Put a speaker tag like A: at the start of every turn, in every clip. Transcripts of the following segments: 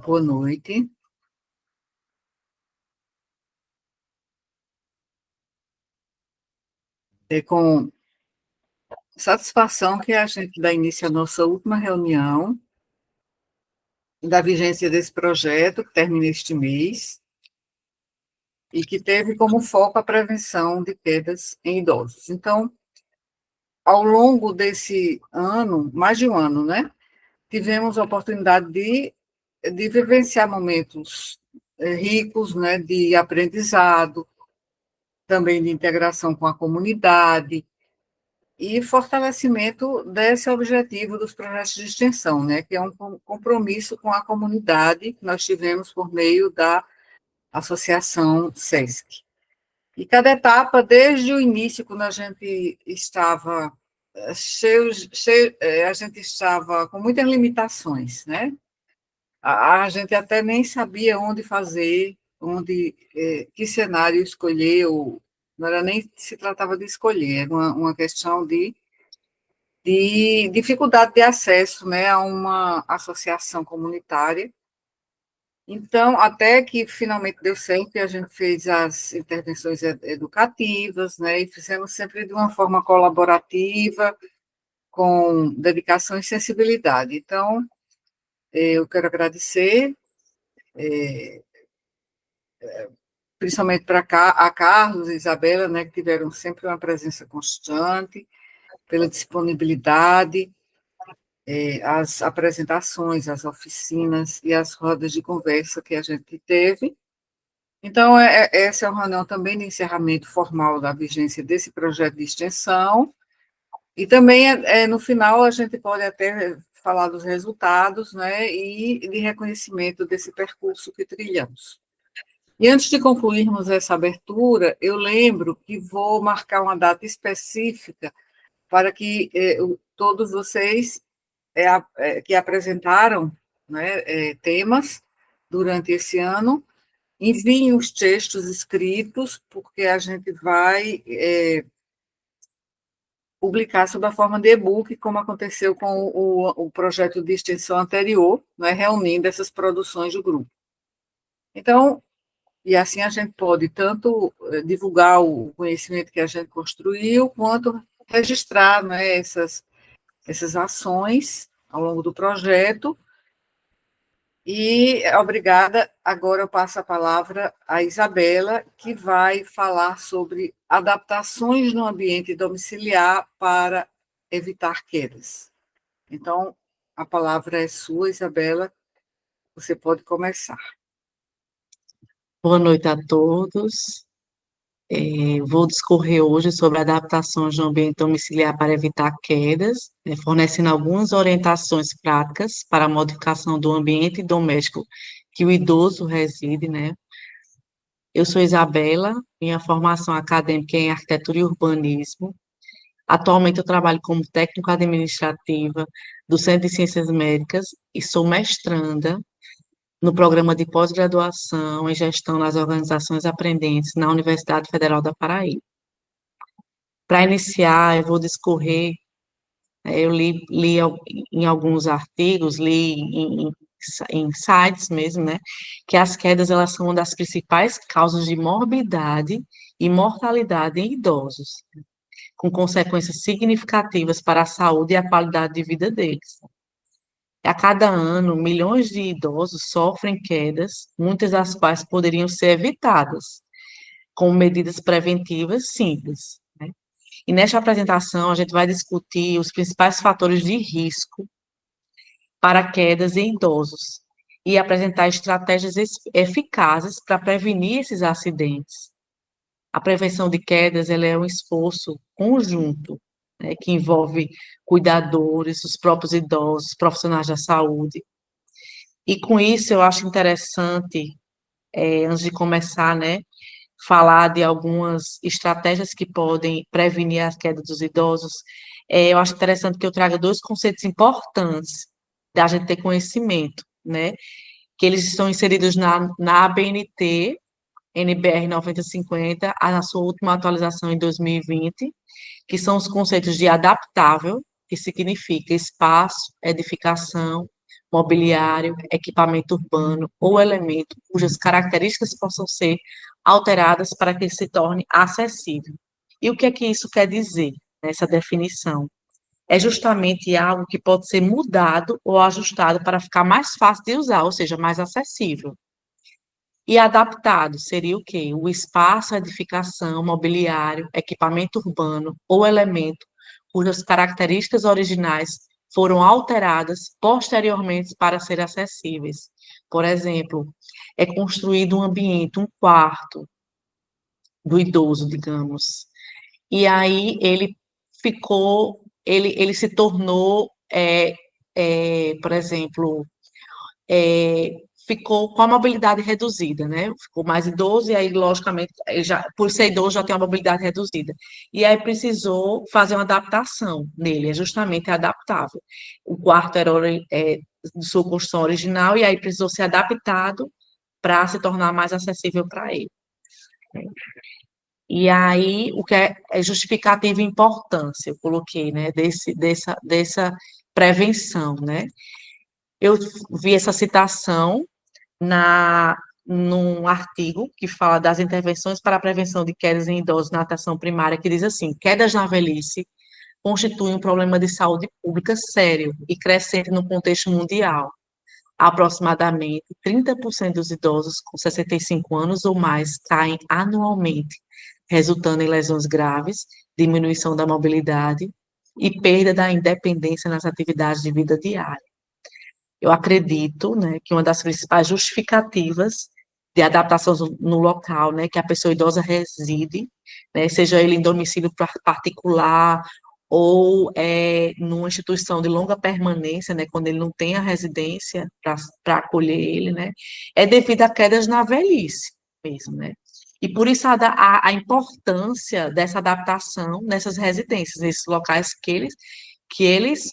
A: Boa noite. É com satisfação que a gente dá início à nossa última reunião da vigência desse projeto, que termina este mês, e que teve como foco a prevenção de quedas em idosos. Então, ao longo desse ano, mais de um ano, né, tivemos a oportunidade de vivenciar momentos ricos, né, de aprendizado, também de integração com a comunidade, e fortalecimento desse objetivo dos projetos de extensão, né, que é um compromisso com a comunidade que nós tivemos por meio da Associação SESC. E cada etapa, desde o início, quando a gente estava a gente estava com muitas limitações, né? A gente até nem sabia onde fazer, que cenário escolher, ou não era nem se tratava de escolher, era uma questão de dificuldade de acesso, né, a uma associação comunitária. Então, até que finalmente deu certo e a gente fez as intervenções educativas, né, e fizemos sempre de uma forma colaborativa, com dedicação e sensibilidade. Então, eu quero agradecer, principalmente para a Carlos e Isabela, né, que tiveram sempre uma presença constante, pela disponibilidade, as apresentações, as oficinas e as rodas de conversa que a gente teve. Então, essa é uma reunião também de encerramento formal da vigência desse projeto de extensão, e também, no final, a gente pode até falar dos resultados, né, e de reconhecimento desse percurso que trilhamos. E antes de concluirmos essa abertura, eu lembro que vou marcar uma data específica para que todos vocês que apresentaram, né, temas durante esse ano, enviem os textos escritos, porque a gente vai publicar sob a forma de e-book, como aconteceu com o projeto de extensão anterior, né, reunindo essas produções do grupo. Então, e assim a gente pode tanto divulgar o conhecimento que a gente construiu, quanto registrar, né, essas ações ao longo do projeto. E obrigada. Agora eu passo a palavra à Isabela, que vai falar sobre adaptações no ambiente domiciliar para evitar quedas. Então, a palavra é sua, Isabela. Você pode começar.
B: Boa noite a todos. Vou discorrer hoje sobre adaptações no ambiente domiciliar para evitar quedas, fornecendo algumas orientações práticas para a modificação do ambiente doméstico que o idoso reside, né? Eu sou Isabela, minha formação acadêmica é em arquitetura e urbanismo. Atualmente eu trabalho como técnico administrativa do Centro de Ciências Médicas e sou mestranda no programa de pós-graduação em gestão nas organizações aprendentes na Universidade Federal da Paraíba. Para iniciar, eu vou discorrer, eu li em alguns artigos, li em sites mesmo, né, que as quedas, elas são uma das principais causas de morbidade e mortalidade em idosos, com consequências significativas para a saúde e a qualidade de vida deles. A cada ano, milhões de idosos sofrem quedas, muitas das quais poderiam ser evitadas, com medidas preventivas simples, né? E nesta apresentação, a gente vai discutir os principais fatores de risco para quedas em idosos e apresentar estratégias eficazes para prevenir esses acidentes. A prevenção de quedas, ela é um esforço conjunto, né, que envolve cuidadores, os próprios idosos, profissionais da saúde. E com isso, eu acho interessante, antes de começar, né, falar de algumas estratégias que podem prevenir a queda dos idosos. Eu acho interessante que eu traga dois conceitos importantes da gente ter conhecimento, né, que eles estão inseridos na ABNT, NBR 9050, na sua última atualização em 2020, que são os conceitos de adaptável, que significa espaço, edificação, mobiliário, equipamento urbano ou elemento cujas características possam ser alteradas para que se torne acessível. E o que é que isso quer dizer, nessa definição? É justamente algo que pode ser mudado ou ajustado para ficar mais fácil de usar, ou seja, mais acessível. E adaptado seria o quê? O espaço, a edificação, mobiliário, equipamento urbano ou elemento cujas características originais foram alteradas posteriormente para serem acessíveis. Por exemplo, é construído um ambiente, um quarto do idoso, digamos, e aí ele se tornou, por exemplo, é, ficou com a mobilidade reduzida, né? Ficou mais idoso e aí, logicamente, ele já, por ser idoso, já tem uma mobilidade reduzida. E aí precisou fazer uma adaptação nele, é justamente adaptável. O quarto era de sua construção original e aí precisou ser adaptado para se tornar mais acessível para ele. E aí, o que é justificativa e importância, eu coloquei, né, dessa prevenção, né? Eu vi essa citação num artigo que fala das intervenções para a prevenção de quedas em idosos na atenção primária, que diz assim: quedas na velhice constituem um problema de saúde pública sério e crescente no contexto mundial. Aproximadamente 30% dos idosos com 65 anos ou mais caem anualmente, resultando em lesões graves, diminuição da mobilidade e perda da independência nas atividades de vida diária. Eu acredito, né, que uma das principais justificativas de adaptação no local, né, que a pessoa idosa reside, né, seja ele em domicílio particular ou numa instituição de longa permanência, né, quando ele não tem a residência para acolher ele, né, é devido a quedas na velhice mesmo, né. E por isso a importância dessa adaptação nessas residências, nesses locais que eles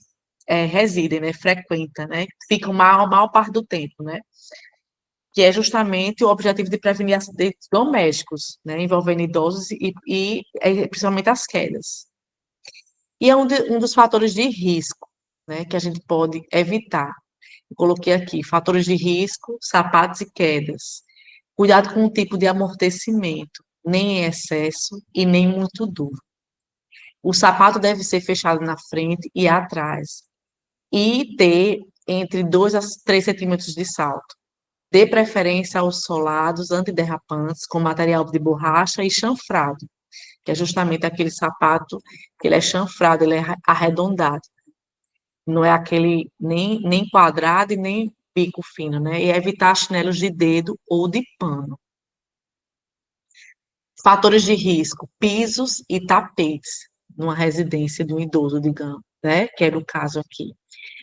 B: residem, né, frequentam, né, ficam maior parte do tempo, né, que é justamente o objetivo de prevenir acidentes domésticos, né, envolvendo idosos e principalmente as quedas. E é um dos fatores de risco, né, que a gente pode evitar. Eu coloquei aqui, fatores de risco, sapatos e quedas. Cuidado com o tipo de amortecimento, nem em excesso e nem muito duro. O sapato deve ser fechado na frente e atrás, e ter entre 2 a 3 centímetros de salto. Dê preferência aos solados antiderrapantes com material de borracha e chanfrado, que é justamente aquele sapato que ele é chanfrado, ele é arredondado. Não é aquele nem quadrado e nem bico fino, né? E evitar chinelos de dedo ou de pano. Fatores de risco, pisos e tapetes, numa residência de um idoso, digamos, né? Que era o caso aqui.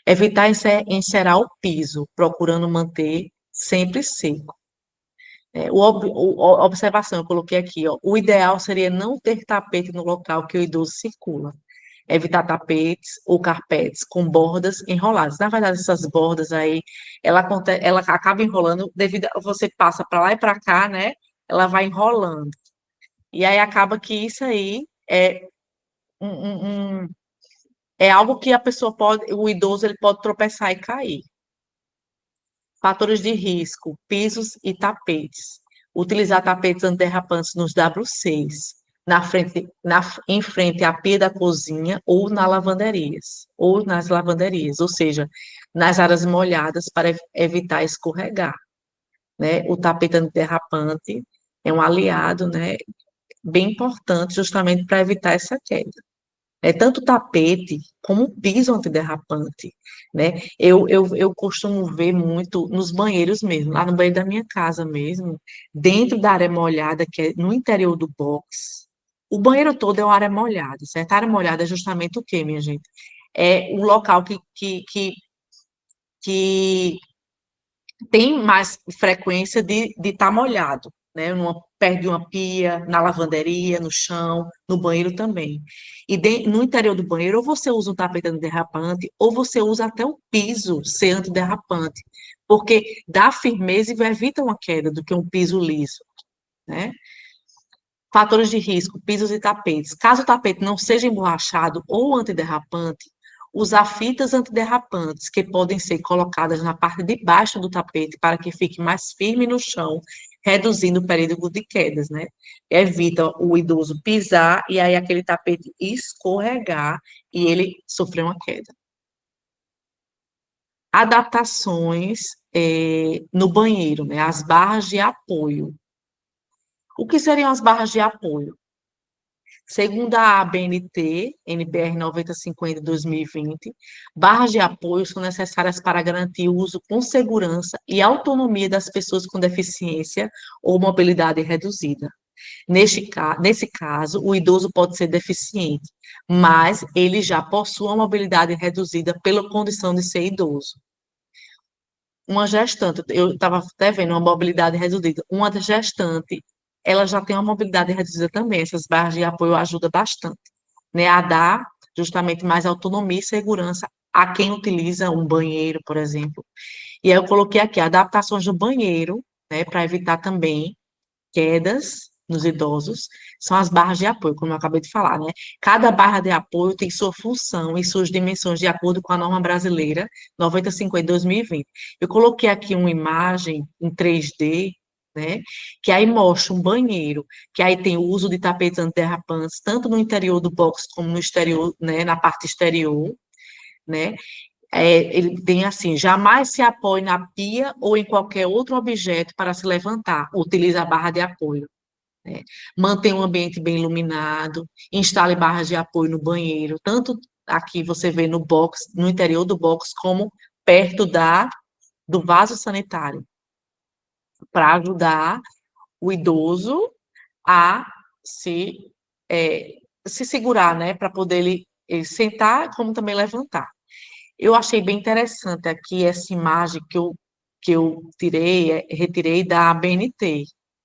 B: Evitar encerar o piso, procurando manter sempre seco. Observação, eu coloquei aqui, ó, o ideal seria não ter tapete no local que o idoso circula. Evitar tapetes ou carpetes com bordas enroladas. Na verdade, essas bordas aí, ela acaba enrolando devido a você passa para lá e para cá, né? Ela vai enrolando. E aí acaba que isso aí um, um, um- é algo que a pessoa pode, o idoso ele pode tropeçar e cair. Fatores de risco, pisos e tapetes. Utilizar tapetes antiderrapantes nos WCs, em frente à pia da cozinha ou nas lavanderias, ou seja, nas áreas molhadas para evitar escorregar, né? O tapete antiderrapante é um aliado, né, bem importante justamente para evitar essa queda. É tanto tapete como o piso antiderrapante, né? Eu costumo ver muito nos banheiros mesmo, lá no banheiro da minha casa mesmo, dentro da área molhada, que é no interior do box. O banheiro todo é uma área molhada, certo? A área molhada é justamente o quê, minha gente? É um local que tem mais frequência de estar molhado, né? Perto de uma pia, na lavanderia, no chão, no banheiro também. E no interior do banheiro, ou você usa um tapete antiderrapante, ou você usa até o piso ser antiderrapante, porque dá firmeza e evita uma queda do que um piso liso, né? Fatores de risco, pisos e tapetes. Caso o tapete não seja emborrachado ou antiderrapante, Usar fitas antiderrapantes, que podem ser colocadas na parte de baixo do tapete para que fique mais firme no chão, reduzindo o período de quedas, né? Evita o idoso pisar e aí aquele tapete escorregar e ele sofrer uma queda. Adaptações no banheiro, né? As barras de apoio. O que seriam as barras de apoio? Segundo a ABNT, NBR 9050-2020, barras de apoio são necessárias para garantir o uso com segurança e autonomia das pessoas com deficiência ou mobilidade reduzida. Nesse caso, o idoso pode ser deficiente, mas ele já possui uma mobilidade reduzida pela condição de ser idoso. Uma gestante, eu estava até vendo uma mobilidade reduzida, uma gestante, ela já tem uma mobilidade reduzida também, essas barras de apoio ajudam bastante, né, a dar justamente mais autonomia e segurança a quem utiliza um banheiro, por exemplo. E aí eu coloquei aqui adaptações do banheiro, né, para evitar também quedas nos idosos, são as barras de apoio, como eu acabei de falar, né? Cada barra de apoio tem sua função e suas dimensões de acordo com a norma brasileira 9050-2020. Eu coloquei aqui uma imagem em 3D, né? Que aí mostra um banheiro, que aí tem o uso de tapetes antiderrapantes, tanto no interior do box como no exterior, né? Na parte exterior, né? Ele tem assim, jamais se apoie na pia ou em qualquer outro objeto para se levantar, utilize a barra de apoio. Né? Mantenha um ambiente bem iluminado, instale barras de apoio no banheiro, tanto aqui você vê no box, no interior do box, como perto do vaso sanitário, para ajudar o idoso a se, é, se segurar, né, para poder ele sentar, como também levantar. Eu achei bem interessante aqui essa imagem que eu retirei da ABNT,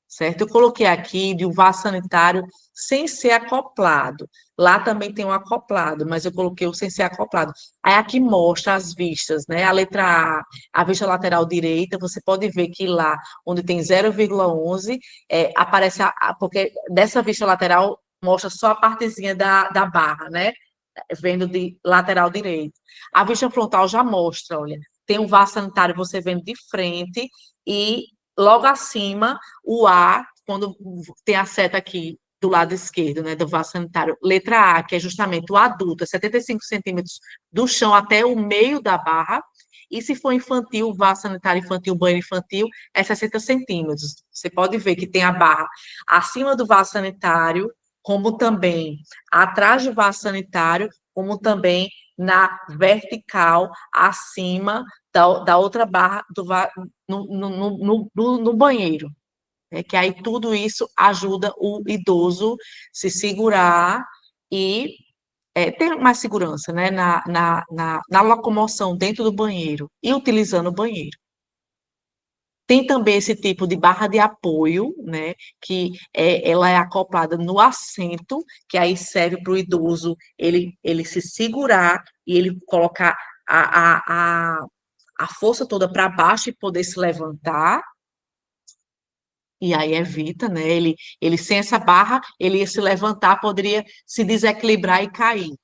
B: certo? Eu coloquei aqui de um vaso sanitário sem ser acoplado. Lá também tem um acoplado, mas eu coloquei o sem ser acoplado. Aí aqui mostra as vistas, né? A letra A vista lateral direita, você pode ver que lá, onde tem 0,11, aparece, porque dessa vista lateral mostra só a partezinha da barra, né? Vendo de lateral direito. A vista frontal já mostra, olha, tem um vaso sanitário você vendo de frente e logo acima o A, quando tem a seta aqui do lado esquerdo, né, do vaso sanitário, letra A, que é justamente o adulto, é 75 centímetros do chão até o meio da barra, e se for infantil, o vaso sanitário infantil, banheiro infantil, é 60 centímetros. Você pode ver que tem a barra acima do vaso sanitário, como também atrás do vaso sanitário, como também na vertical, acima da outra barra no banheiro. É que aí tudo isso ajuda o idoso se segurar e ter mais segurança, né, na locomoção dentro do banheiro e utilizando o banheiro. Tem também esse tipo de barra de apoio, né, que ela é acoplada no assento, que aí serve para o idoso ele se segurar e ele colocar a força toda para baixo e poder se levantar, e aí evita, né, ele sem essa barra, ele ia se levantar, poderia se desequilibrar e cair.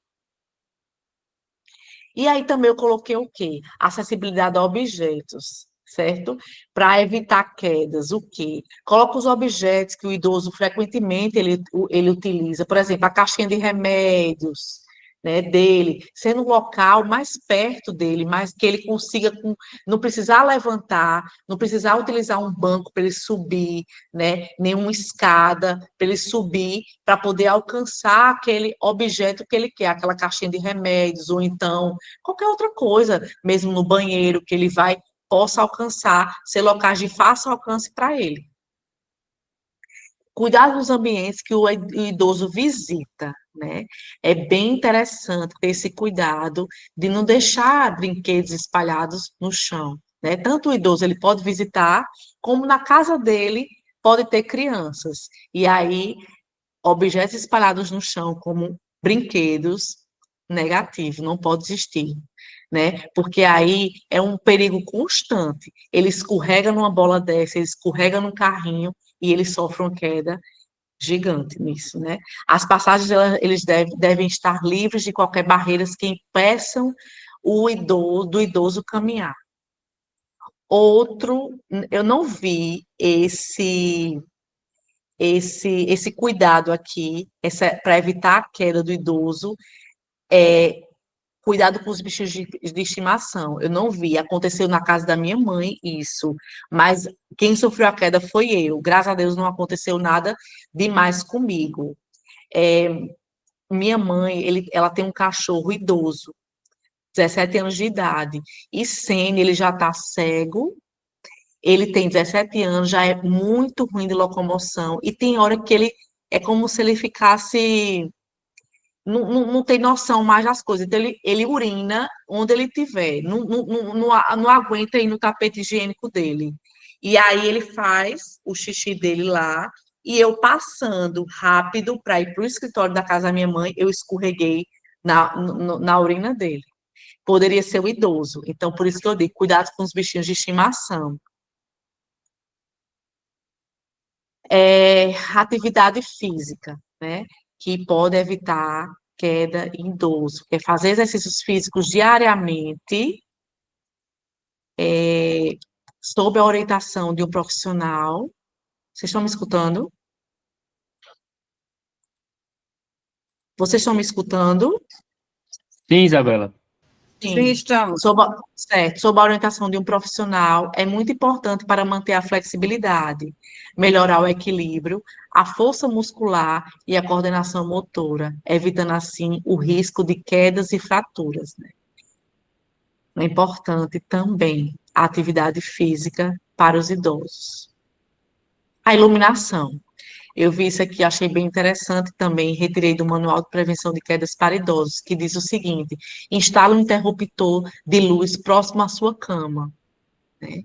B: E aí também eu coloquei o quê? Acessibilidade a objetos, certo? Para evitar quedas, o quê? Coloca os objetos que o idoso frequentemente ele utiliza, por exemplo, a caixinha de remédios, né, dele, sendo um local mais perto dele, mais que ele consiga não precisar levantar, não precisar utilizar um banco para ele subir, né, nenhuma escada para ele subir para poder alcançar aquele objeto que ele quer, aquela caixinha de remédios ou então qualquer outra coisa, mesmo no banheiro, que ele possa alcançar, ser locais de fácil alcance para ele. Cuidar dos ambientes que o idoso visita, né? É bem interessante ter esse cuidado de não deixar brinquedos espalhados no chão, né? Tanto o idoso ele pode visitar, como na casa dele pode ter crianças. E aí, objetos espalhados no chão, como brinquedos, negativo, não pode existir, né? Porque aí é um perigo constante. Ele escorrega numa bola dessa, ele escorrega num carrinho e ele sofre uma queda gigante nisso, né? As passagens, eles devem estar livres de qualquer barreiras que impeçam do idoso caminhar. Outro, eu não vi esse cuidado aqui, para evitar a queda do idoso, cuidado com os bichos de estimação. Eu não vi, aconteceu na casa da minha mãe isso, mas quem sofreu a queda foi eu. Graças a Deus não aconteceu nada demais comigo. É, minha mãe, ela tem um cachorro idoso, 17 anos de idade, e Sene, ele já está cego, ele tem 17 anos, já é muito ruim de locomoção, e tem hora que ele é como se ele ficasse, não tem noção mais das coisas, então ele urina onde ele estiver, não aguenta ir no tapete higiênico dele. E aí ele faz o xixi dele lá, e eu passando rápido para ir para o escritório da casa da minha mãe, eu escorreguei na urina dele. Poderia ser o idoso, então por isso que eu digo, cuidado com os bichinhos de estimação. Atividade física, né? Que pode evitar queda em idoso. É fazer exercícios físicos diariamente, sob a orientação de um profissional. Vocês estão me escutando? Vocês estão me escutando?
C: Sim, Isabela.
A: Sim, estamos.
B: Sob a orientação de um profissional, é muito importante para manter a flexibilidade, melhorar o equilíbrio, a força muscular e a coordenação motora, evitando assim o risco de quedas e fraturas, né? É importante também a atividade física para os idosos. A iluminação. Eu vi isso aqui, achei bem interessante também, retirei do Manual de Prevenção de Quedas para Idosos, que diz o seguinte: instale um interruptor de luz próximo à sua cama, né?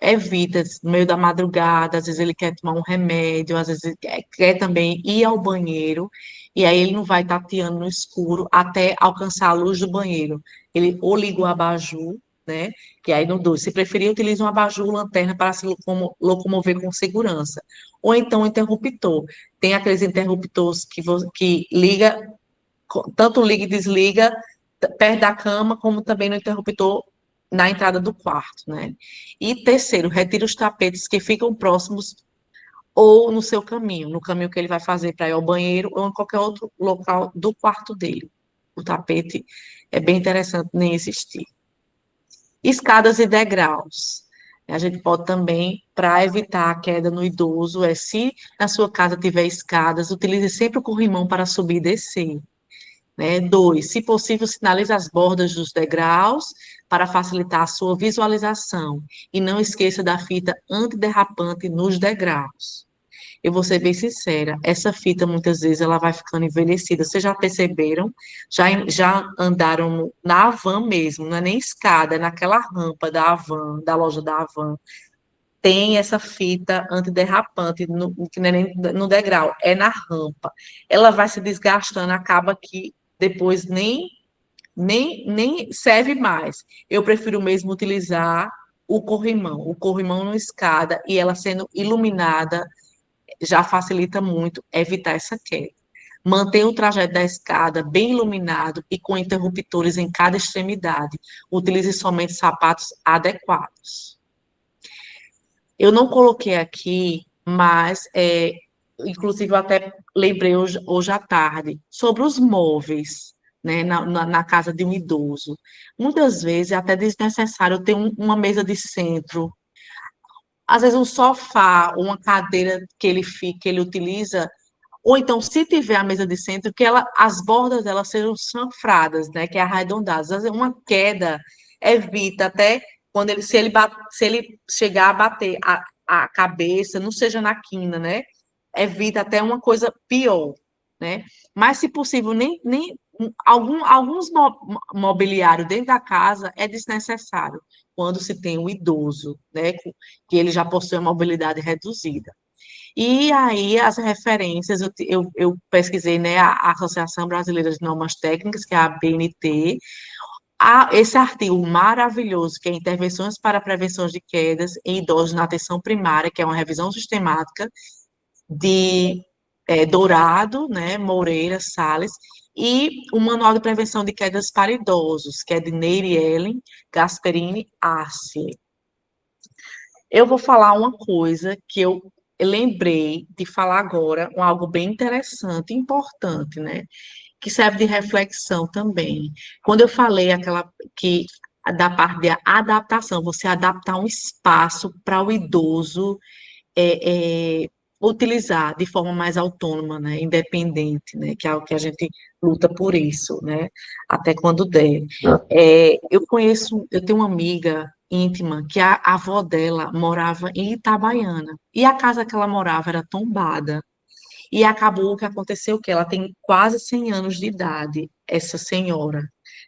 B: Evita, no meio da madrugada, às vezes ele quer tomar um remédio, às vezes ele quer também ir ao banheiro, e aí ele não vai tateando no escuro até alcançar a luz do banheiro. Ele ou liga o abajur, né? Que aí não dá. Se preferir, utilize um abajur ou lanterna para se locomover com segurança. Ou então um interruptor. Tem aqueles interruptores que liga, tanto liga e desliga perto da cama, como também no interruptor na entrada do quarto, né? E terceiro, retire os tapetes que ficam próximos ou no seu caminho, no caminho que ele vai fazer para ir ao banheiro ou em qualquer outro local do quarto dele. O tapete é bem interessante nem existir. Escadas e degraus. A gente pode também, para evitar a queda no idoso, se na sua casa tiver escadas, utilize sempre o corrimão para subir e descer. Né? 2, se possível, sinalize as bordas dos degraus para facilitar a sua visualização. E não esqueça da fita antiderrapante nos degraus. Eu vou ser bem sincera, essa fita muitas vezes ela vai ficando envelhecida. Vocês já perceberam? Já andaram na Havan mesmo, não é nem escada, é naquela rampa da Havan, da loja da Havan. Tem essa fita antiderrapante, que não é nem no degrau, é na rampa. Ela vai se desgastando, acaba que depois nem serve mais. Eu prefiro mesmo utilizar o corrimão na escada, e ela sendo iluminada já facilita muito evitar essa queda. Mantenha o trajeto da escada bem iluminado e com interruptores em cada extremidade. Utilize somente sapatos adequados. Eu não coloquei aqui, mas, inclusive, eu até lembrei hoje à tarde, sobre os móveis, né, na casa de um idoso. Muitas vezes é até desnecessário ter uma mesa de centro, às vezes um sofá, uma cadeira que ele utiliza, ou então, se tiver a mesa de centro, que as bordas dela sejam chanfradas, né, que é arredondadas. Às vezes uma queda evita até quando se ele chegar a bater a cabeça, não seja na quina, né, evita até uma coisa pior, né. Mas, se possível, nem alguns mobiliário dentro da casa é desnecessário quando se tem um idoso, né, que ele já possui uma mobilidade reduzida. E aí, as referências, eu pesquisei, né, a Associação Brasileira de Normas Técnicas, que é a ABNT, esse artigo maravilhoso, que é Intervenções para a Prevenção de Quedas em Idosos na Atenção Primária, que é uma revisão sistemática de Dourado, né, Moreira Salles, e o Manual de Prevenção de Quedas para Idosos, que é de Neire Ellen Gasperini Arce. Eu vou falar uma coisa que eu lembrei de falar agora, algo bem interessante, importante, né? Que serve de reflexão também. Quando eu falei que da parte de adaptação, você adaptar um espaço para o idoso utilizar de forma mais autônoma, né, independente, né, que é algo que a gente luta por isso, né, até quando der. Eu tenho uma amiga íntima que a avó dela morava em Itabaiana, e a casa que ela morava era tombada, e acabou que aconteceu que ela tem quase 100 anos de idade, essa senhora,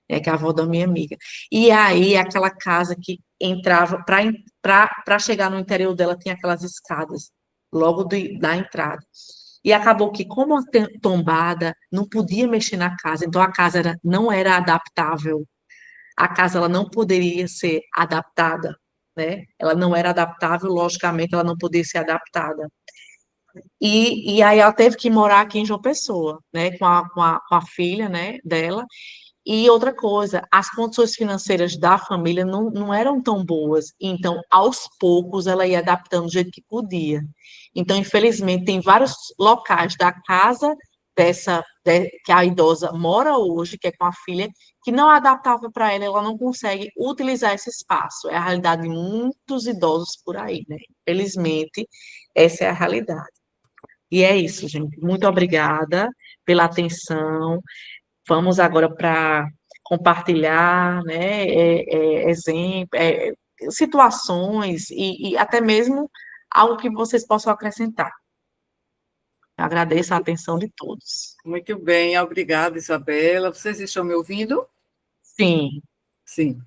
B: que é a avó da minha amiga. E aí, aquela casa que entrava, para chegar no interior dela, tinha aquelas escadas, logo da entrada. E acabou que, como a tombada, não podia mexer na casa, então a casa não era adaptável. A casa ela não poderia ser adaptada, né? Ela não era adaptável, logicamente, ela não podia ser adaptada. E aí ela teve que morar aqui em João Pessoa, né, com a filha, né, dela. E outra coisa, as condições financeiras da família não eram tão boas. Então, aos poucos, ela ia adaptando do jeito que podia. Então, infelizmente, tem vários locais da casa que a idosa mora hoje, que é com a filha, que não adaptava para ela não consegue utilizar esse espaço. É a realidade de muitos idosos por aí, né? Infelizmente, essa é a realidade. E é isso, gente. Muito obrigada pela atenção. Vamos agora para compartilhar, né, exemplos, situações e até mesmo algo que vocês possam acrescentar. Eu agradeço a atenção de todos.
A: Muito bem, obrigada, Isabela. Vocês estão me ouvindo?
B: Sim.
A: Sim.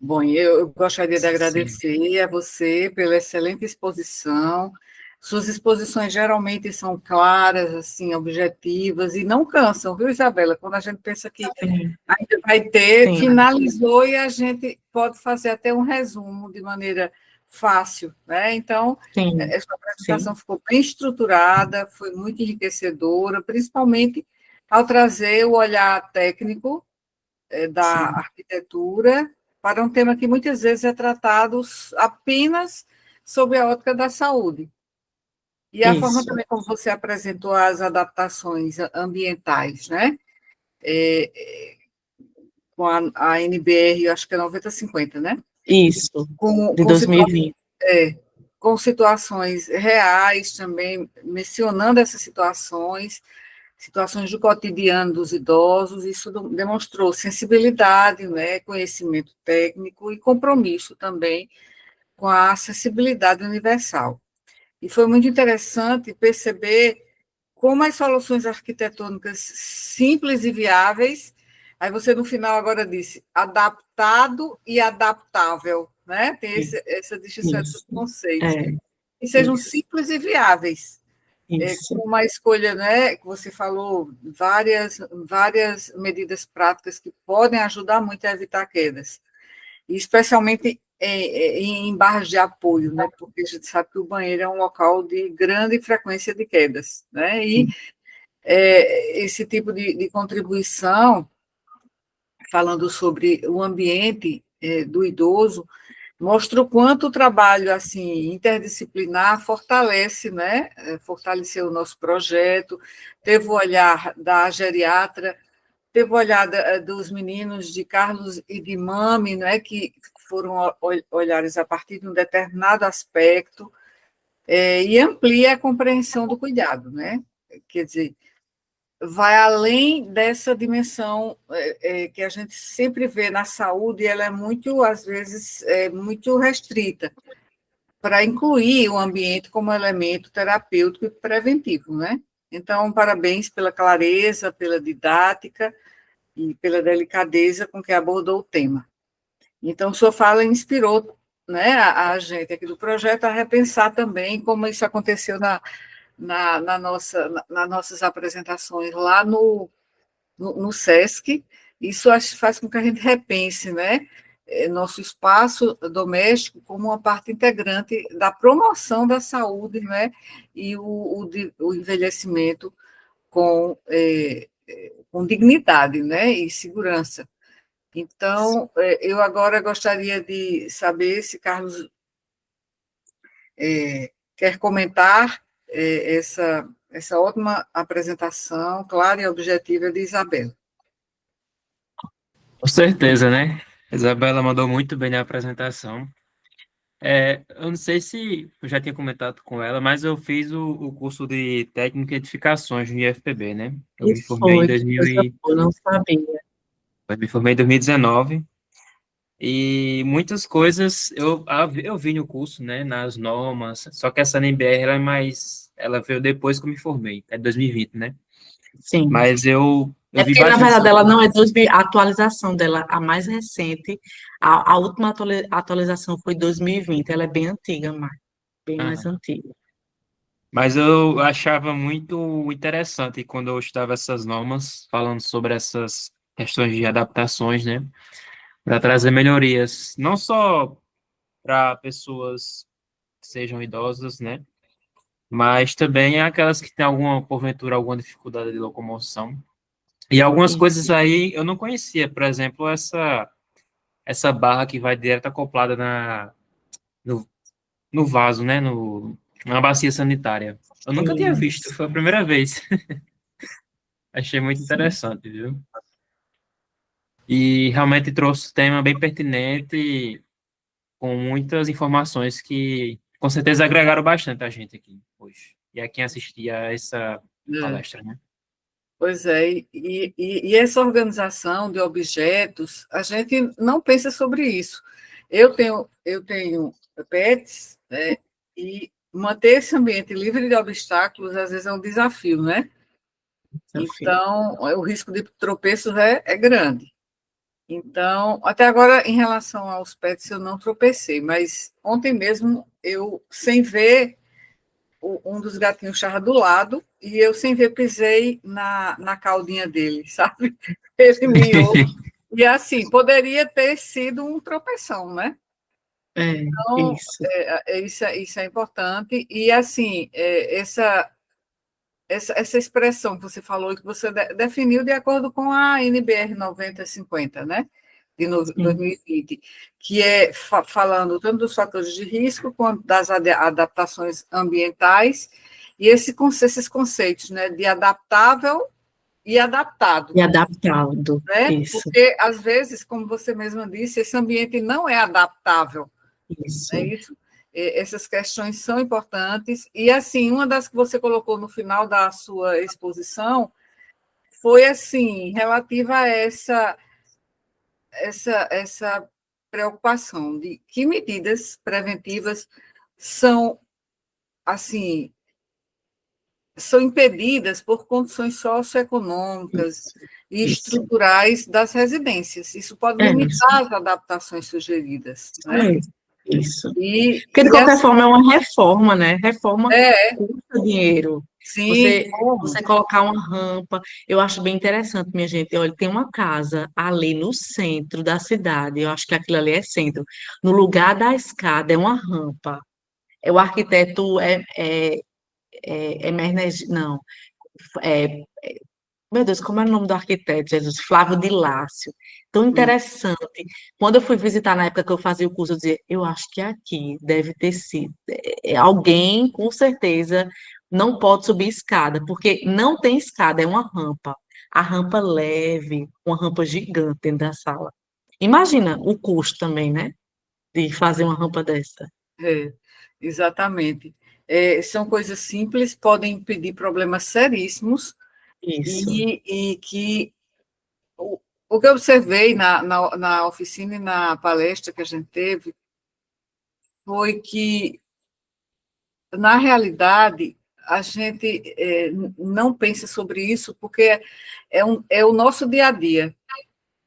A: Bom, eu gostaria de
C: Sim.
A: agradecer a você pela excelente exposição. Suas exposições geralmente são claras, assim, objetivas e não cansam, viu, Isabela? Quando a gente pensa que
B: Sim.
A: ainda vai ter,
B: Sim.
A: finalizou e a gente pode fazer até um resumo de maneira fácil, né? Então,
B: Sim.
A: essa apresentação ficou bem estruturada, foi muito enriquecedora, principalmente ao trazer o olhar técnico da arquitetura para um tema que muitas vezes é tratado apenas sob a ótica da saúde. E a forma
B: Isso.
A: também como você apresentou as adaptações ambientais, né? Com a NBR, acho que é 9050, né?
B: Isso,
A: Com,
B: de
A: com,
B: 2020.
A: com situações reais também, mencionando essas situações do cotidiano dos idosos, isso demonstrou sensibilidade, né, conhecimento técnico e compromisso também com a acessibilidade universal. E foi muito interessante perceber como as soluções arquitetônicas simples e viáveis, aí você no final agora disse adaptado e adaptável, né? Tem essa distinção entre os
B: Isso.
A: conceitos. E sejam simples e viáveis,
B: Isso.
A: com uma escolha, né, que você falou, várias medidas práticas que podem ajudar muito a evitar quedas, e especialmente em barras de apoio, né, porque a gente sabe que o banheiro é um local de grande frequência de quedas, né, e esse tipo de contribuição, falando sobre o ambiente do idoso, mostra o quanto o trabalho assim interdisciplinar fortalece, né? Fortaleceu o nosso projeto, teve o olhar da geriatra, teve o olhar dos meninos de Carlos e de Mami, né? Que foram olhares a partir de um determinado aspecto, e amplia a compreensão do cuidado, né? Quer dizer, vai além dessa dimensão que a gente sempre vê na saúde, ela é muito, às vezes, muito restrita, para incluir o ambiente como elemento terapêutico e preventivo, né? Então, parabéns pela clareza, pela didática e pela delicadeza com que abordou o tema. Então, sua fala inspirou, né, a gente aqui do projeto a repensar também como isso aconteceu nas nossas apresentações lá no SESC. Isso faz com que a gente repense, né, nosso espaço doméstico como uma parte integrante da promoção da saúde, né, e o envelhecimento com dignidade, né, e segurança. Então, eu agora gostaria de saber se Carlos quer comentar essa ótima apresentação, clara e objetiva de Isabela.
C: Com certeza, né? Isabela mandou muito bem na apresentação. Eu não sei se eu já tinha comentado com ela, mas eu fiz o curso de técnica e edificações no IFPB, né? Eu
B: E
C: me formei em
B: foi, que
C: 2000
B: coisa boa, não sabia.
C: eu me formei em 2019 e muitas coisas eu vi no curso, né? Nas normas. Só que essa NBR ela veio depois que eu me formei, é 2020, né?
B: Sim.
C: Mas eu
B: É
C: vi
B: porque, na
C: bastante.
B: verdade, ela não é 2000, a atualização dela, a mais recente, a última atualização foi 2020, ela é bem antiga, bem mais antiga.
C: Mas eu achava muito interessante quando eu estudava essas normas, falando sobre essas questões de adaptações, né? Para trazer melhorias, não só para pessoas que sejam idosas, né? Mas também aquelas que têm porventura, alguma dificuldade de locomoção. E algumas
B: Isso,
C: coisas aí eu não conhecia, por exemplo, essa barra que vai direto acoplada no, no vaso, né? Na bacia sanitária. Eu nunca tinha visto,
B: isso,
C: foi a primeira vez. Achei muito
B: sim.
C: interessante, viu? E realmente trouxe um tema bem pertinente, com muitas informações que com certeza agregaram bastante a gente aqui hoje. E a quem assistia a essa
A: É.
C: palestra, né?
A: Pois é, e essa organização de objetos, a gente não pensa sobre isso. Eu tenho pets, né, e manter esse ambiente livre de obstáculos, às vezes, é um desafio, né?
B: Desafio.
A: Então, o risco de tropeços é grande. Então, até agora, em relação aos pets, eu não tropecei, mas ontem mesmo, eu, sem ver, um dos gatinhos estava do lado e eu, sem ver, pisei na caldinha dele, sabe? Ele miou. E assim, poderia ter sido um tropeção, né?
B: É,
A: Então,
B: isso,
A: isso é importante. E assim, essa expressão que você falou e que você definiu de acordo com a NBR 9050, né? De
B: sim,
A: 2020, que é falando tanto dos fatores de risco quanto das adaptações ambientais, e esses conceitos, né, de adaptável e adaptado,
B: e adaptado,
A: né?
B: isso,
A: Porque, às vezes, como você mesma disse, esse ambiente não é adaptável, não é
B: isso,
A: isso? Essas questões são importantes, e, assim, uma das que você colocou no final da sua exposição foi, assim, relativa a essa preocupação de que medidas preventivas são, assim, são impedidas por condições socioeconômicas e
B: isso.
A: estruturais das residências. Isso pode
B: É, isso,
A: limitar as adaptações sugeridas, né?
B: é isso.
A: E,
B: Porque, de
A: e
B: qualquer
A: assim,
B: forma, é uma reforma, né? Reforma
A: é,
B: custa dinheiro.
A: sim,
B: Você colocar uma rampa, eu acho bem interessante, minha gente. Olha, tem uma casa ali no centro da cidade, eu acho que aquilo ali é centro. No lugar da escada é uma rampa. O arquiteto não, é, meu Deus, como é o nome do arquiteto, Jesus? Flávio de Lácio. Tão interessante. Quando eu fui visitar na época que eu fazia o curso, eu dizia, eu acho que aqui deve ter sido. Alguém, com certeza, não pode subir escada, porque não tem escada, é uma rampa. A rampa leve, uma rampa gigante dentro da sala. Imagina o custo também, né? De fazer uma rampa dessa.
A: é, exatamente. São coisas simples, podem impedir problemas seríssimos
B: Isso.
A: e que o que eu observei na oficina e na palestra que a gente teve foi que, na realidade, a gente não pensa sobre isso porque é o nosso dia a dia.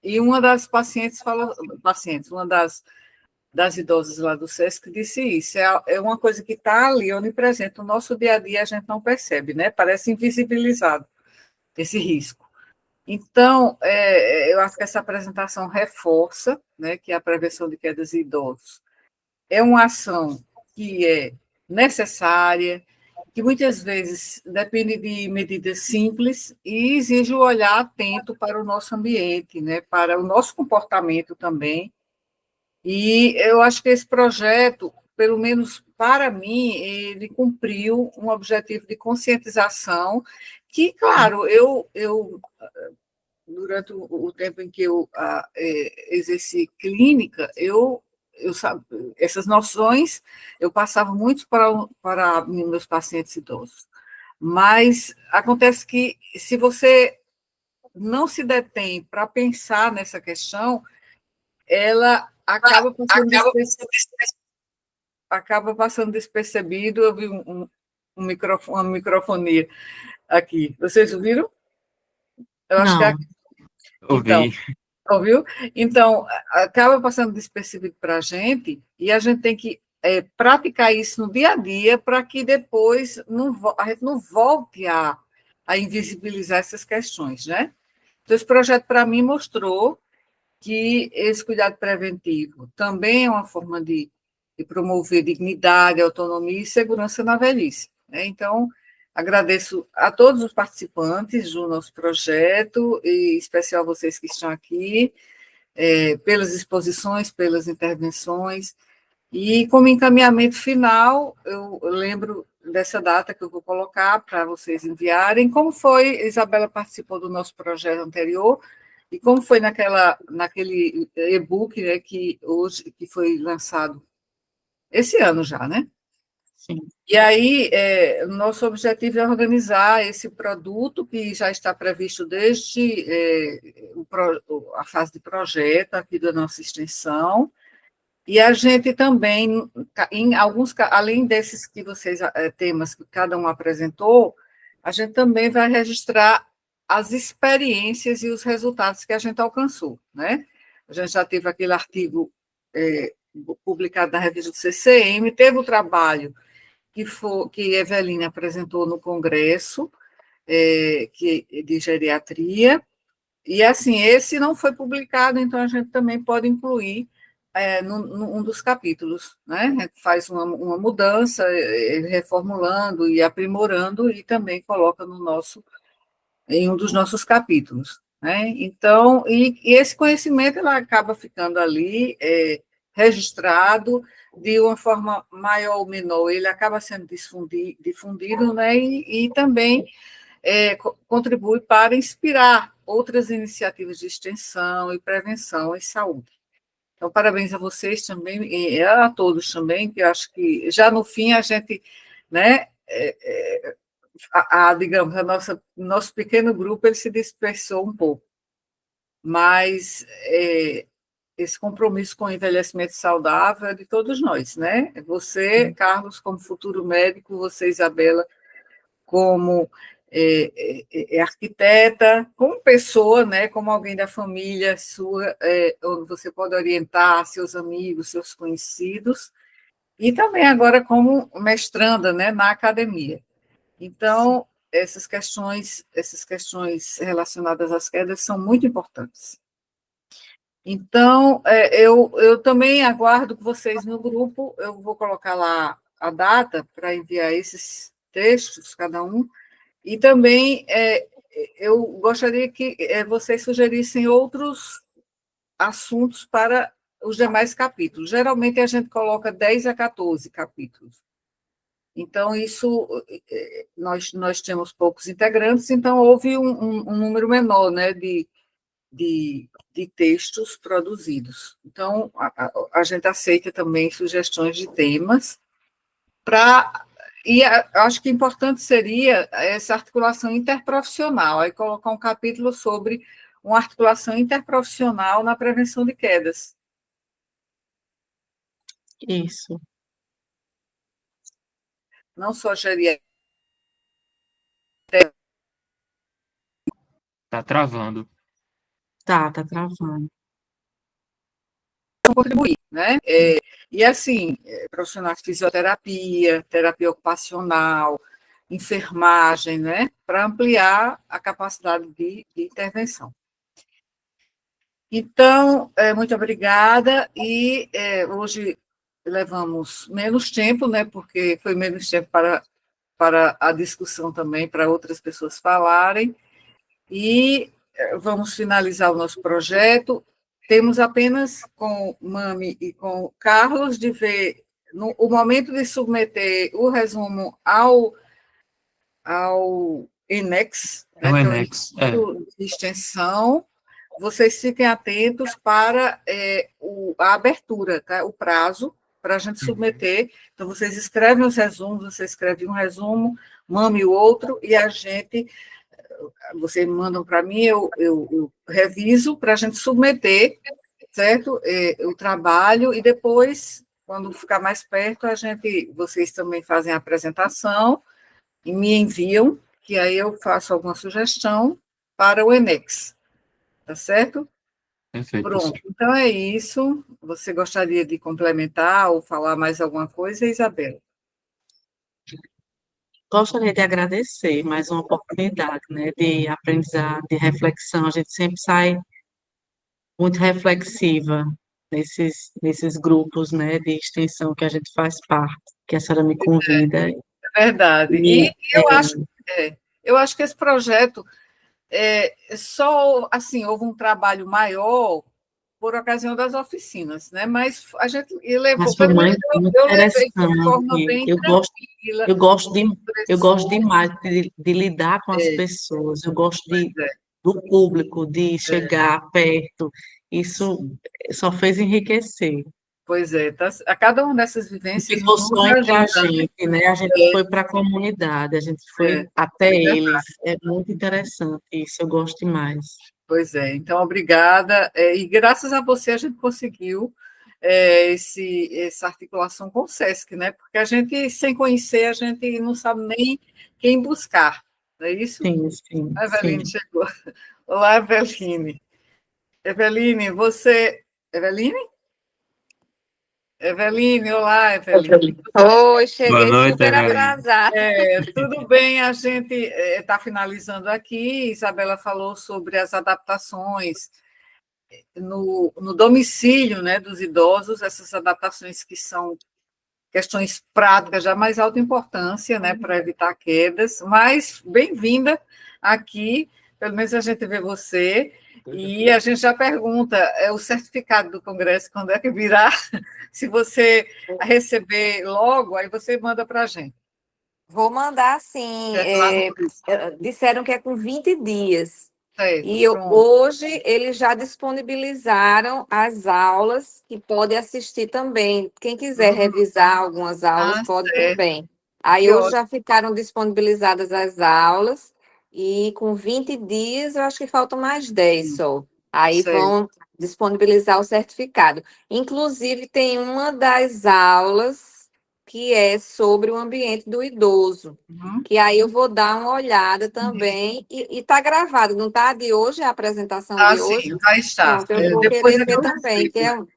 A: E uma das pacientes falou, uma das idosas lá do SESC disse isso, é uma coisa que está ali, onipresente, no nosso dia a dia a gente não percebe, né? Parece invisibilizado esse risco. Então, eu acho que essa apresentação reforça, né, que a prevenção de quedas em idosos é uma ação que é necessária, que muitas vezes depende de medidas simples e exige um olhar atento para o nosso ambiente, né, para o nosso comportamento também. E eu acho que esse projeto, pelo menos para mim, ele cumpriu um objetivo de conscientização que, claro, eu durante o tempo em que eu exerci clínica, essas noções eu passava muito para meus pacientes idosos. Mas acontece que, se você não se detém para pensar nessa questão, ela acaba passando despercebido. Eu vi uma microfonia aqui. Vocês ouviram? Eu acho que é
B: Não,
A: aqui. Então,
C: Ouvi.
A: ouviu? Então, acaba passando despercebido para e a gente tem que praticar isso no dia a dia para que depois a gente não volte a invisibilizar essas questões, né? Então, esse projeto, para mim, mostrou que esse cuidado preventivo também é uma forma de promover dignidade, autonomia e segurança na velhice, né? Então, agradeço a todos os participantes do nosso projeto, e em especial vocês que estão aqui, pelas exposições, pelas intervenções, e como encaminhamento final, eu lembro dessa data que eu vou colocar para vocês enviarem. Como foi, Isabela participou do nosso projeto anterior, e como foi naquele e-book, né, que foi lançado esse ano já, né?
B: sim.
A: E aí, nosso objetivo é organizar esse produto que já está previsto desde a fase de projeto aqui da nossa extensão, e a gente também, em alguns, além desses que vocês, temas que cada um apresentou, a gente também vai registrar as experiências e os resultados que a gente alcançou, né? A gente já teve aquele artigo publicado na revista do CCM, teve o trabalho que Eveline apresentou no congresso, de geriatria, e assim, esse não foi publicado, então a gente também pode incluir num dos capítulos, né? A gente faz uma mudança, reformulando e aprimorando, e também coloca em um dos nossos capítulos, né? Então, e esse conhecimento ele acaba ficando ali registrado de uma forma maior ou menor, ele acaba sendo difundido, né? E também contribui para inspirar outras iniciativas de extensão e prevenção em saúde. Então, parabéns a vocês também, e a todos também, que eu acho que já no fim a gente, né, digamos, nosso pequeno grupo ele se dispersou um pouco, mas esse compromisso com o envelhecimento saudável é de todos nós, né? Você, Carlos, como futuro médico, você, Isabela, como arquiteta, como pessoa, né, como alguém da família sua, onde você pode orientar seus amigos, seus conhecidos, e também agora como mestranda, né, na academia. Então, essas questões relacionadas às quedas são muito importantes. Então, eu também aguardo que vocês no grupo, eu vou colocar lá a data para enviar esses textos, cada um, e também eu gostaria que vocês sugerissem outros assuntos para os demais capítulos. Geralmente a gente coloca 10 a 14 capítulos. Então, isso, nós temos poucos integrantes, então houve um número menor, né, de textos produzidos. Então, a gente aceita também sugestões de temas para. E acho que importante seria essa articulação interprofissional, aí colocar um capítulo sobre uma articulação interprofissional na prevenção de quedas.
B: Isso.
A: Não só geriatria,
C: Tá travando.
B: Tá travando.
A: contribuir, né? E assim, profissionais de fisioterapia, terapia ocupacional, enfermagem, né? Para ampliar a capacidade de intervenção. Então, muito obrigada, e hoje levamos menos tempo, né? Porque foi menos tempo para para a discussão também, para outras pessoas falarem, e vamos finalizar o nosso projeto. Temos apenas com Mami e com Carlos de ver o momento de submeter o resumo ao ENEX,
C: É o
A: né, que é o
C: Enex,
A: Instituto de Extensão. Vocês fiquem atentos para a abertura, tá? O prazo para a gente submeter. Então, vocês escrevem os resumos, você escreve um resumo, Mami o outro, e vocês mandam para mim, eu reviso para a gente submeter, certo? O trabalho, e depois, quando ficar mais perto, vocês também fazem a apresentação e me enviam, que aí eu faço alguma sugestão para o ENEX, tá certo?
C: Perfeito,
A: Pronto,
C: professor.
A: então é isso. Você gostaria de complementar ou falar mais alguma coisa, Isabela?
B: Gostaria de agradecer mais uma oportunidade, né, de aprendizado, de reflexão. A gente sempre sai muito reflexiva nesses grupos, né, de extensão que a gente faz parte, que a senhora me convida.
A: É verdade. E
B: E, é,
A: eu acho que esse projeto só assim houve um trabalho maior por ocasião das oficinas, né? Mas a gente
B: mas
A: levou,
B: foi
A: pelo menos
B: muito
A: eu levei de forma
B: interessante.
A: bem tranquila,
B: Eu gosto de, eu gosto
A: professor.
B: demais de lidar com as
A: É,
B: pessoas. Eu gosto
A: é,
B: do público, de
A: é,
B: chegar perto. Isso
A: sim.
B: só fez enriquecer.
A: Pois é, tá, a cada uma dessas
B: Não
A: vivências
B: ficou
A: nos
B: só entre a
A: ajuda,
B: gente, né? A gente
A: né?
B: foi para a comunidade, a gente
A: É,
B: foi até
A: é
B: eles.
A: verdade.
B: É muito interessante isso, eu gosto demais.
A: Pois é, então obrigada. E graças a você a gente conseguiu essa articulação com o SESC, né? Porque a gente, sem conhecer, a gente não sabe nem quem buscar, não é isso?
B: Sim, sim,
A: A Eveline
B: sim.
A: chegou. Olá, Eveline. Eveline, você. Eveline? Eveline, olá, Eveline.
D: Oi,
C: Boa
D: cheguei
C: noite,
D: super
C: Evelyn.
D: atrasada.
A: Tudo bem, a gente está finalizando aqui. Isabela falou sobre as adaptações no domicílio, né, dos idosos, essas adaptações que são questões práticas da mais alta importância, né, para evitar quedas, mas bem-vinda aqui, pelo menos a gente vê você, e a gente já pergunta, o certificado do Congresso, quando é que virá? Se você receber logo, aí você manda para a gente.
D: Vou mandar sim.
A: Lá no grupo.
D: Disseram que é com 20 dias.
A: Certo,
D: E
A: pronto.
D: hoje eles já disponibilizaram as aulas que pode assistir também. Quem quiser revisar algumas aulas, pode
A: Certo,
D: também. Aí
A: que
D: hoje
A: ótimo.
D: já ficaram disponibilizadas as aulas, e com 20 dias, eu acho que faltam mais 10 só. Aí
A: Certo.
D: vão disponibilizar o certificado. Inclusive, tem uma das aulas que é sobre o ambiente do idoso,
A: Uhum.
D: que aí eu vou dar uma olhada também, e está gravado, não está de hoje, a apresentação de hoje?
A: Sim, vai estar.
D: Pronto, eu vou
A: Depois
D: querer
A: é que
D: ver
A: eu
D: também, que
A: recebo.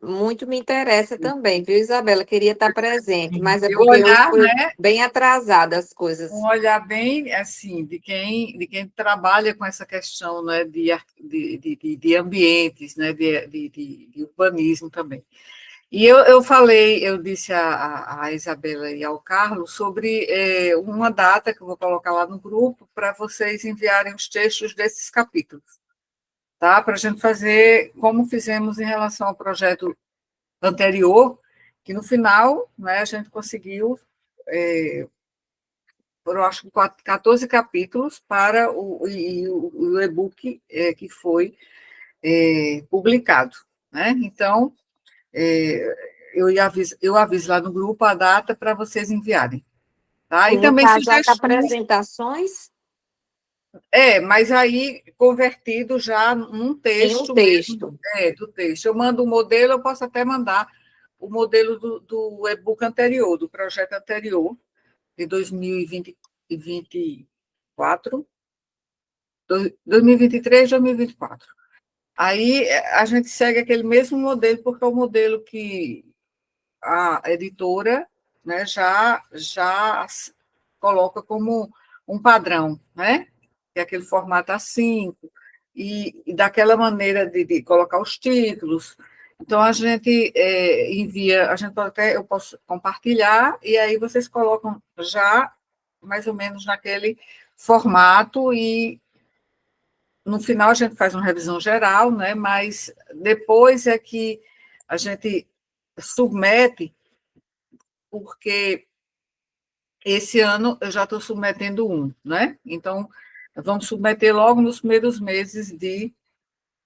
D: muito me interessa também, viu, Isabela? Queria estar presente, mas é
A: E o
D: porque hoje
A: olhar,
D: foi
A: né,
D: bem atrasada as
A: um
D: coisas.
A: olhar bem assim de quem trabalha com essa questão, né, de ambientes, né, de urbanismo também. E eu disse a Isabela e ao Carlos sobre uma data que eu vou colocar lá no grupo para vocês enviarem os textos desses capítulos, tá? Para a gente fazer como fizemos em relação ao projeto anterior, que no final, né, a gente conseguiu foram, acho que, 14 capítulos para o e-book que foi publicado, né? Então, eu aviso lá no grupo a data para vocês enviarem, tá? E
D: Sim, no
A: também
D: caso, as
A: sugestões,
D: apresentações
A: mas aí convertido já num
D: em um
A: texto mesmo,
D: texto.
A: do texto. Eu mando o modelo, eu posso até mandar o modelo do e-book anterior, do projeto anterior, de 2024, 2023, 2024. Aí a gente segue aquele mesmo modelo, porque é o modelo que a editora, né, já coloca como um padrão, né? Que é aquele formato A5, e daquela maneira de colocar os títulos, Então, a gente envia, eu posso compartilhar, e aí vocês colocam já mais ou menos naquele formato, e no final a gente faz uma revisão geral, né? Mas depois é que a gente submete, porque esse ano eu já estou submetendo um, né? Então, vamos submeter logo nos primeiros meses de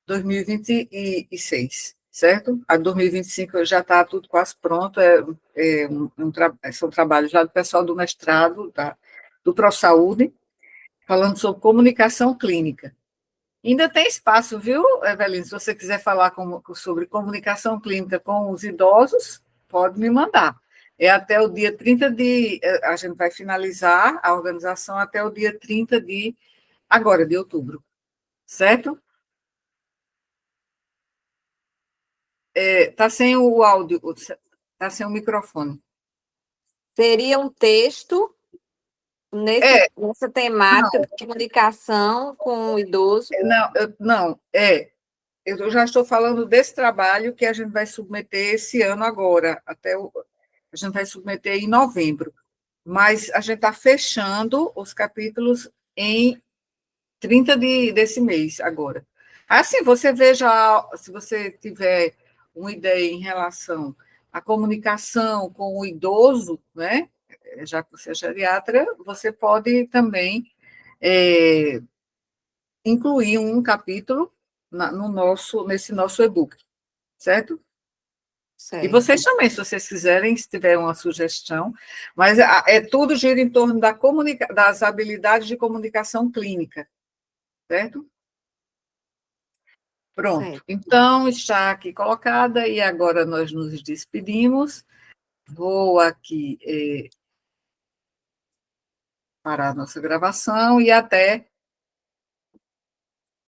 A: 2026, certo? A 2025 já está tudo quase pronto, são trabalhos lá do pessoal do mestrado, do ProSaúde, falando sobre comunicação clínica. Ainda tem espaço, viu, Evelyn? Se você quiser falar sobre comunicação clínica com os idosos, pode me mandar. É até o dia 30 de... A gente vai finalizar a organização até o dia 30 de outubro, certo? Está sem o áudio, está sem o microfone.
D: Seria um texto nessa temática de comunicação com o idoso?
A: Eu já estou falando desse trabalho que a gente vai submeter esse ano agora, a gente vai submeter em novembro, mas a gente está fechando os capítulos em 30 desse mês agora. Assim, você veja, se você tiver uma ideia em relação à comunicação com o idoso, né, já que você é geriatra, você pode também incluir um capítulo nesse nosso e-book, certo?
D: Certo.
A: E vocês também, se vocês quiserem, se tiver uma sugestão, mas tudo gira em torno das habilidades de comunicação clínica, certo? Pronto.
D: Certo.
A: Então, está aqui colocada, e agora nós nos despedimos. Vou aqui parar a nossa gravação, e até